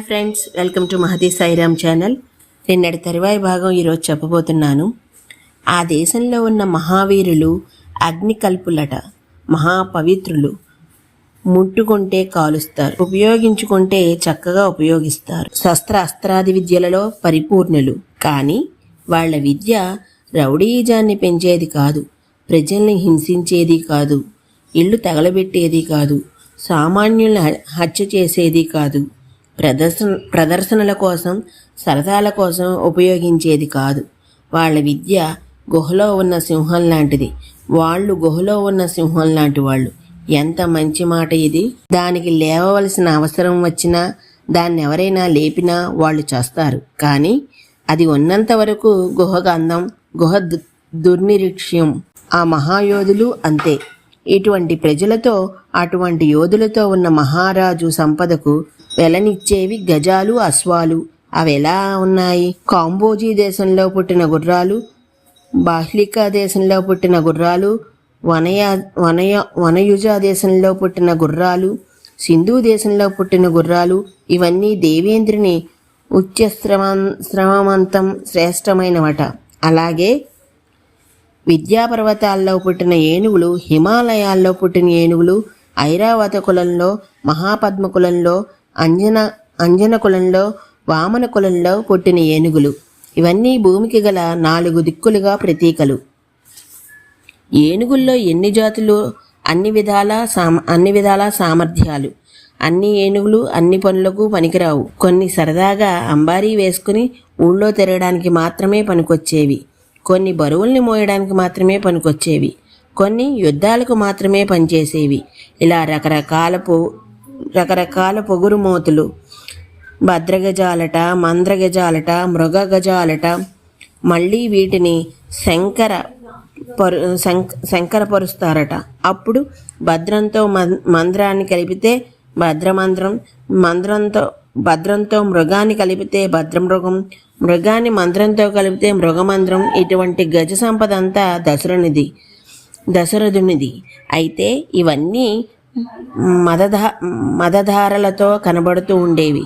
Friends, welcome to Mahathi Sairam channel. నిన్నటి తరువాయి భాగం ఈరోజు చెప్పబోతున్నాను. ఆ దేశంలో ఉన్న మహావీరులు అగ్నికల్పులట, మహాపవిత్రులు. ముట్టుకుంటే కాలుస్తారు, ఉపయోగించుకుంటే చక్కగా ఉపయోగిస్తారు. అస్త్రాది విద్యలలో పరిపూర్ణులు. కానీ వాళ్ళ విద్య రౌడీజాన్ని పెంచేది కాదు, ప్రజల్ని హింసించేది కాదు, ఇళ్ళు తగలబెట్టేది కాదు, సామాన్యుల్ని హత్య చేసేది కాదు, ప్రదర్శనల కోసం, సరదాల కోసం ఉపయోగించేది కాదు. వాళ్ళ విద్య గుహలో ఉన్న సింహం లాంటిది. వాళ్ళు గుహలో ఉన్న సింహం లాంటి వాళ్ళు. ఎంత మంచి మాట ఇది! దానికి లేవవలసిన అవసరం వచ్చినా, దాన్ని ఎవరైనా లేపినా వాళ్ళు చేస్తారు. కానీ అది ఉన్నంత వరకు గుహకు అందం, గుహ దుర్నిరీక్ష్యం. ఆ మహాయోధులు అంతే. ఇటువంటి ప్రజలతో, అటువంటి యోధులతో ఉన్న మహారాజు సంపదకు వెలనిచ్చేవి గజాలు, అశ్వాలు. అవి ఎలా ఉన్నాయి? కాంబోజీ దేశంలో పుట్టిన గుర్రాలు, బాహ్లికా దేశంలో పుట్టిన గుర్రాలు, వనయుజ దేశంలో పుట్టిన గుర్రాలు, సింధు దేశంలో పుట్టిన గుర్రాలు. ఇవన్నీ దేవేంద్రుని ఉచ్చశ్రమంతం శ్రేష్టమైనవట. అలాగే విద్యాపర్వతాల్లో పుట్టిన ఏనుగులు, హిమాలయాల్లో పుట్టిన ఏనుగులు, ఐరావత కులంలో, మహాపద్మ కులంలో, అంజన కులంలో, వామన కులంలో పుట్టిన ఏనుగులు. ఇవన్నీ భూమికి గల 4 దిక్కులుగా ప్రతీకలు. ఏనుగుల్లో ఎన్ని జాతులు, అన్ని విధాల సామర్థ్యాలు. అన్ని ఏనుగులు అన్ని పనులకు పనికిరావు. కొన్ని సరదాగా అంబారీ వేసుకుని ఊళ్ళో తిరగడానికి మాత్రమే పనికొచ్చేవి, కొన్ని బరువుల్ని మోయడానికి మాత్రమే పనికొచ్చేవి, కొన్ని యుద్ధాలకు మాత్రమే పనిచేసేవి. ఇలా రకరకాల పొగురు మోతులు. భద్రగజాలట, మంద్రగజాలట, మృగగజాలట. మళ్ళీ వీటిని శంకరపరుస్తారట. అప్పుడు భద్రంతో మంద్రాన్ని కలిపితే భద్రమంద్రం, భద్రంతో మృగాన్ని కలిపితే భద్రమృగం, మృగాన్ని మంత్రంతో కలిపితే మృగమంత్రం. ఇటువంటి గజ సంపద అంతా దశరథునిది. అయితే ఇవన్నీ మదధారలతో కనబడుతూ ఉండేవి.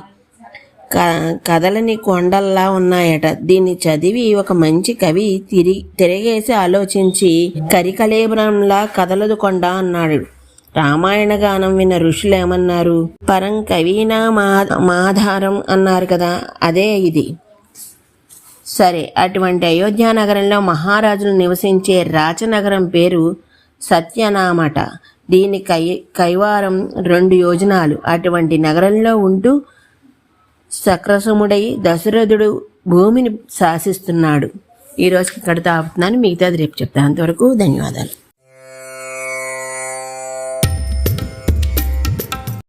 కథలని కొండల్లా ఉన్నాయట. దీన్ని చదివి ఒక మంచి కవి తిరిగేసి ఆలోచించి కరికలేబరంలా కదలదు కొండ అన్నాడు. రామాయణ గానం విన్న ఋషులు ఏమన్నారు? పరం కవీనా మాధారం అన్నారు కదా, అదే ఇది. సరే, అటువంటి అయోధ్య నగరంలో మహారాజులు నివసించే రాచనగరం పేరు సత్యనామట. దీని కైవారం 2 యోజనాలు. అటువంటి నగరంలో ఉంటూ సక్రసముడై దశరథుడు భూమిని శాసిస్తున్నాడు. ఈరోజుకి ఇక్కడితో ఆపుతున్నాను. మిగతాది రేపు చెప్తాను. అంతవరకు ధన్యవాదాలు.